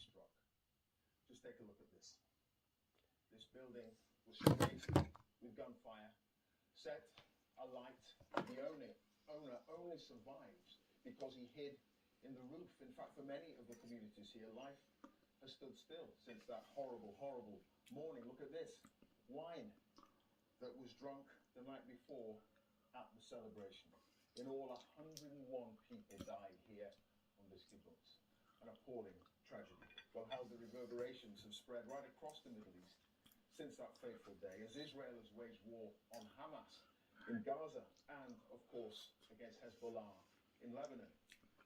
struck. Just take a look at this. This building was sprayed with gunfire, set alight. The owner only survives because he hid in the roof. In fact, for many of the communities here, life has stood still since that horrible, horrible morning. Look at this. Wine that was drunk the night before at the celebration. In all, 101 people died here on this kibbutz. An appalling tragedy. Well, how the reverberations have spread right across the Middle East since that fateful day, as Israel has waged war on Hamas in Gaza and, of course, against Hezbollah in Lebanon.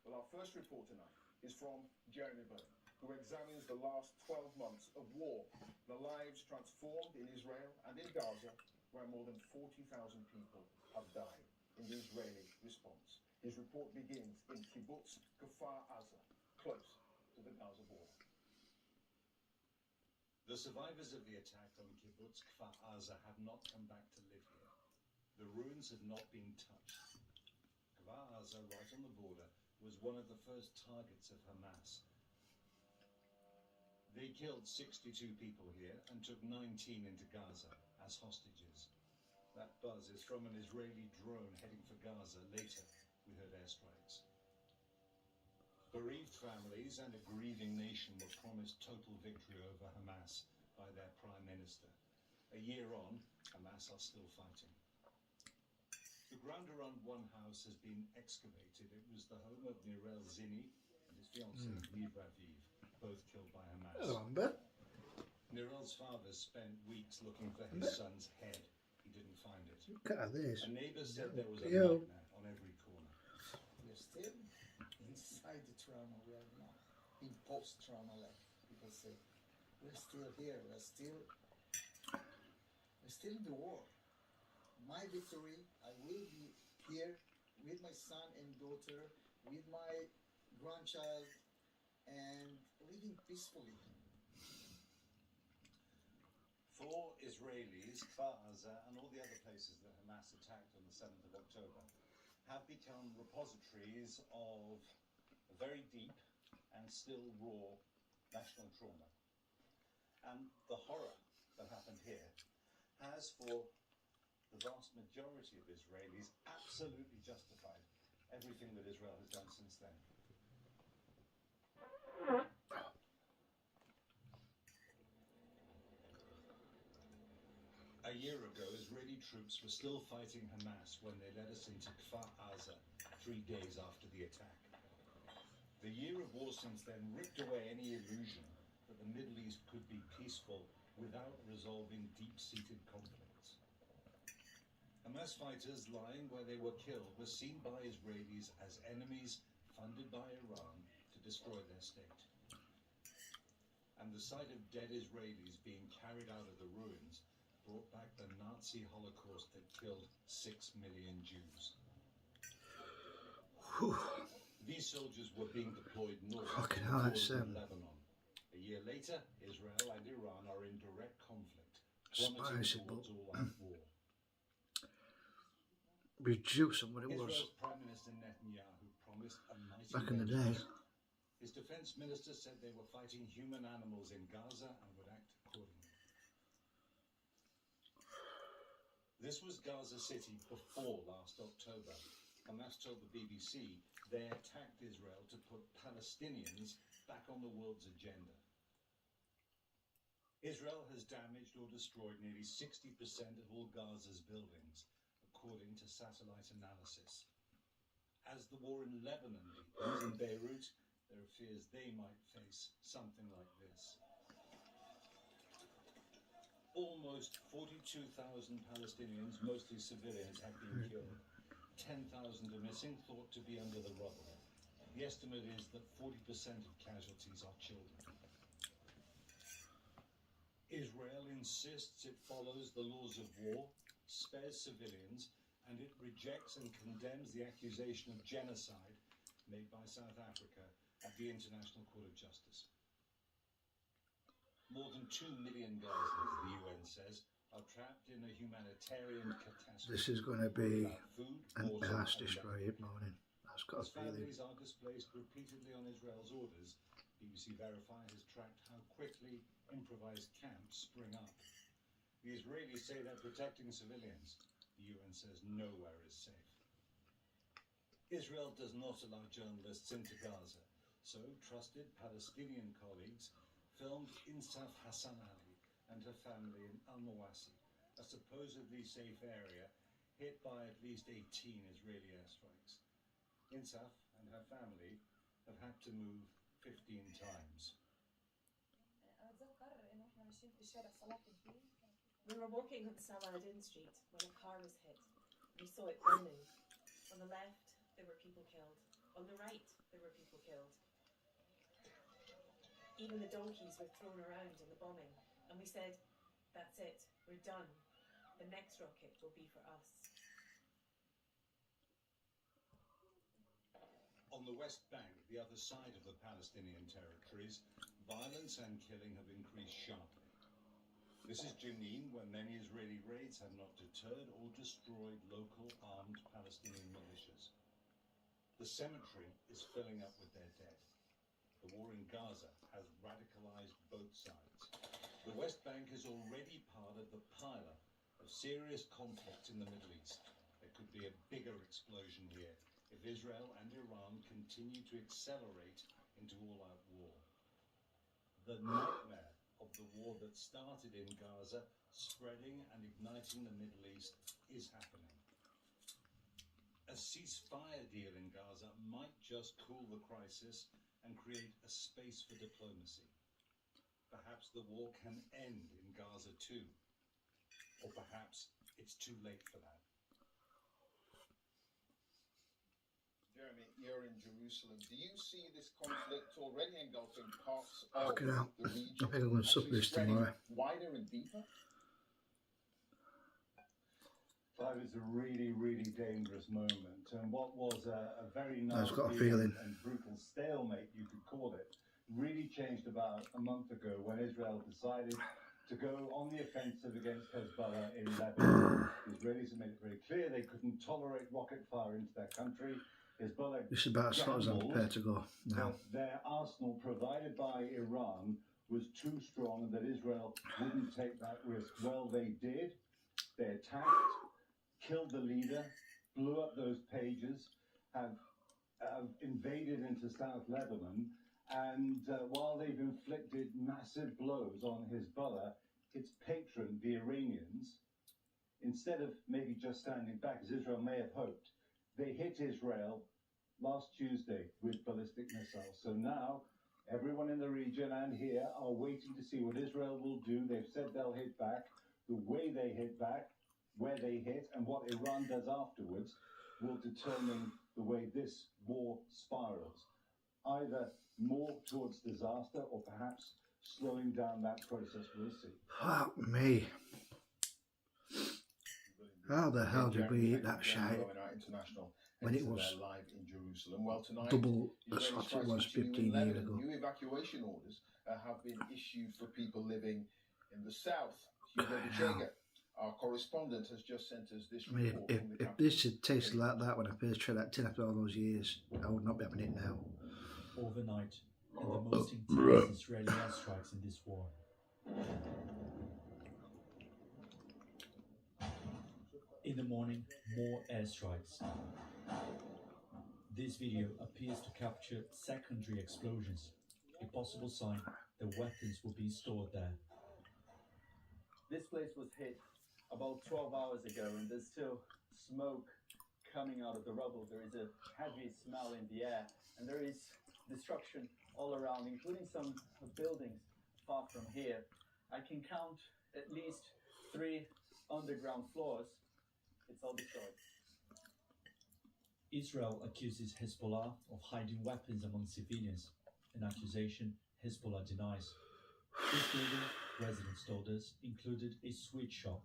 Well, our first report tonight is from Jeremy Byrne, who examines the last 12 months of war, the lives transformed in Israel and in Gaza, where more than 40,000 people have died in the Israeli response. His report begins in kibbutz Kfar Aza, close to the Gaza border. The survivors of the attack on kibbutz Kfar Aza have not come back to live here. The ruins have not been touched. Kfar Aza, right on the border, was one of the first targets of Hamas. They killed 62 people here and took 19 into Gaza as hostages. That buzz is from an Israeli drone heading for Gaza. Later, we heard airstrikes. Bereaved families and a grieving nation were promised total victory over Hamas by their prime minister. A year on, Hamas are still fighting. The ground around one house has been excavated. It was the home of Nirel Zini and his fiancée, Liv Raviv, both killed by Hamas. Hello, Amber. Nirel's father spent weeks looking for his son's head. He didn't find it. Look at this. A neighbour said there was a nightmare on every corner. We're still inside the trauma. We are not in post-trauma, like people say. We're still here. We're still in the war. My victory, I will be here with my son and daughter, with my grandchild, and living peacefully. For Israelis, Kfar Aza and all the other places that Hamas attacked on the 7th of October have become repositories of a very deep and still raw national trauma. And the horror that happened here has, for the vast majority of Israelis, absolutely justified everything that Israel has done since then. A year ago, Israeli troops were still fighting Hamas when they led us into Kfar Aza 3 days after the attack. The year of war since then ripped away any illusion that the Middle East could be peaceful without resolving deep-seated conflicts. Hamas fighters lying where they were killed were seen by Israelis as enemies funded by Iran to destroy their state. And the sight of dead Israelis being carried out of the ruins brought back the Nazi Holocaust that killed 6 million Jews. Whew. These soldiers were being deployed north in Lebanon. A year later, Israel and Iran are in direct conflict, Spicy, plummeting towards all-out war. Reducing what it Israel's was Prime Minister Netanyahu promised a mighty back in the day. vengeance. His defense minister said they were fighting human animals in Gaza and would act accordingly. This was Gaza City before last October. Hamas told the BBC they attacked Israel to put Palestinians back on the world's agenda. Israel has damaged or destroyed nearly 60% of all Gaza's buildings, according to satellite analysis. As the war in Lebanon deepens in Beirut, there are fears they might face something like this. Almost 42,000 Palestinians, mostly civilians, have been killed. 10,000 are missing, thought to be under the rubble. The estimate is that 40% of casualties are children. Israel insists it follows the laws of war, spares civilians, and it rejects and condemns the accusation of genocide made by South Africa at the International Court of Justice. More than 2 million Gazans, the UN says, are trapped in a humanitarian catastrophe. This is going to be food, an water, blast and destroyed morning. That's got as a feeling. families are displaced repeatedly on Israel's orders BBC Verify has tracked how quickly improvised camps spring up. The Israelis say they're protecting civilians. The UN says nowhere is safe. Israel does not allow journalists into Gaza, so trusted Palestinian colleagues filmed Insaf Hassan Ali and her family in Al-Mawasi, a supposedly safe area hit by at least 18 Israeli airstrikes. Insaf and her family have had to move 15 times. We were walking on Saladin Street when a car was hit. We saw it burning. On the left, there were people killed. On the right, there were people killed. Even the donkeys were thrown around in the bombing. And we said, that's it, we're done. The next rocket will be for us. On the West Bank, the other side of the Palestinian territories, violence and killing have increased sharply. This is Jenin, where many Israeli raids have not deterred or destroyed local armed Palestinian militias. The cemetery is filling up with their dead. The war in Gaza has radicalized both sides. The West Bank is already part of the pileup of serious conflict in the Middle East. There could be a bigger explosion here if Israel and Iran continue to accelerate into all-out war. The nightmare of the war that started in Gaza, spreading and igniting the Middle East, is happening. A ceasefire deal in Gaza might just cool the crisis and create a space for diplomacy. Perhaps the war can end in Gaza too. Or perhaps it's too late for that. Jeremy, you're in Jerusalem. Do you see this conflict already engulfing parts of Fucking hell. the region? I think I'm going to sup actually this spreading tomorrow. wider and deeper? That was a really, really dangerous moment. And what was a very I've got a nasty feeling. and brutal stalemate, you could call it, really changed about a month ago when Israel decided to go on the offensive against Hezbollah in Lebanon. The Israelis have made it very clear they couldn't tolerate rocket fire into their country. Hezbollah This is about as far as I'm prepared to go now. but their arsenal provided by Iran was too strong that Israel wouldn't take that risk. Well, they did. They attacked, killed the leader, blew up those pages, have invaded into South Lebanon, and while they've inflicted massive blows on Hezbollah, its patron, the Iranians, instead of maybe just standing back, as Israel may have hoped, they hit Israel last Tuesday with ballistic missiles. So now everyone in the region and here are waiting to see what Israel will do. They've said they'll hit back. The way they hit back, where they hit, and what Iran does afterwards will determine the way this war spirals. Either more towards disaster or perhaps slowing down that process. We'll see. Fuck me. How the hell did we eat that shite when it was live in Jerusalem? Well, tonight, double as Israeli hot it strikes was continue 15 in years Lebanon. ago? New evacuation orders have been issued for people living in the south. Hugo Bechega, our correspondent, has just sent us this I mean, report if from the this capital. had tasted like that when I first tried that tin after all those years, I would not be having it now. Overnight, and the most intense Israeli airstrikes in this war. In the morning, more airstrikes. This video appears to capture secondary explosions, a possible sign that weapons will be stored there. This place was hit about 12 hours ago and there's still smoke coming out of the rubble. There is a heavy smell in the air and there is destruction all around, including some buildings far from here. I can count at least 3 underground floors. It's all destroyed. Israel accuses Hezbollah of hiding weapons among civilians, an accusation Hezbollah denies. This building, residents told us, included a sweet shop.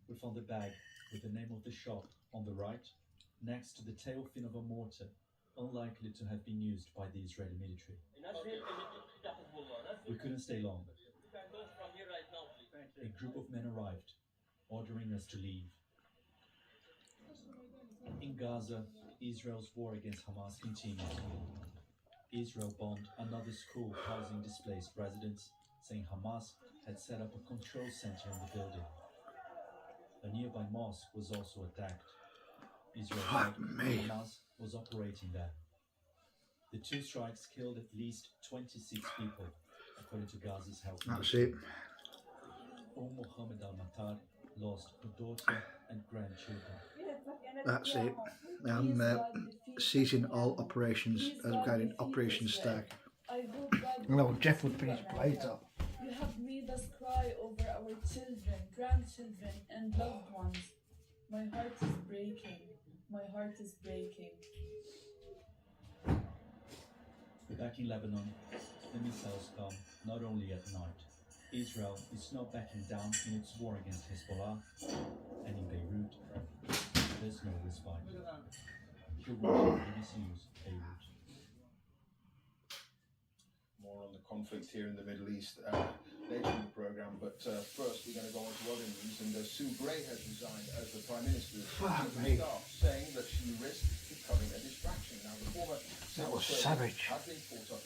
We found a bag with the name of the shop on the right, next to the tail fin of a mortar, unlikely to have been used by the Israeli military. We couldn't stay long. A group of men arrived, ordering us to leave. In Gaza, Israel's war against Hamas continues. Israel bombed another school housing displaced residents, saying Hamas had set up a control center in the building. A nearby mosque was also attacked. Israel Fuck said me. Hamas was operating there. The two strikes killed at least 26 people, according to Gaza's health That's ministry. it. Mohammed al-Matar lost her daughter and grandchildren. That's it. I'm ceasing all operations as regarding Operation Stag. No, Jeff would finish later. You have made us cry over our children, grandchildren, and loved ones. My heart is breaking. My heart is breaking. Back in Lebanon, the missiles come not only at night. Israel is not backing down in its war against Hezbollah, and in Beirut, there's no respite. You're watching BBC News, Beirut. More on the conflict here in the Middle East later in the programme, but first we're going to go on to other news. And Sue Gray has resigned as the Prime Minister's Fuck Chief of me. Staff, saying that she risked becoming a distraction. Now, the former That was civil servant savage. has been caught up in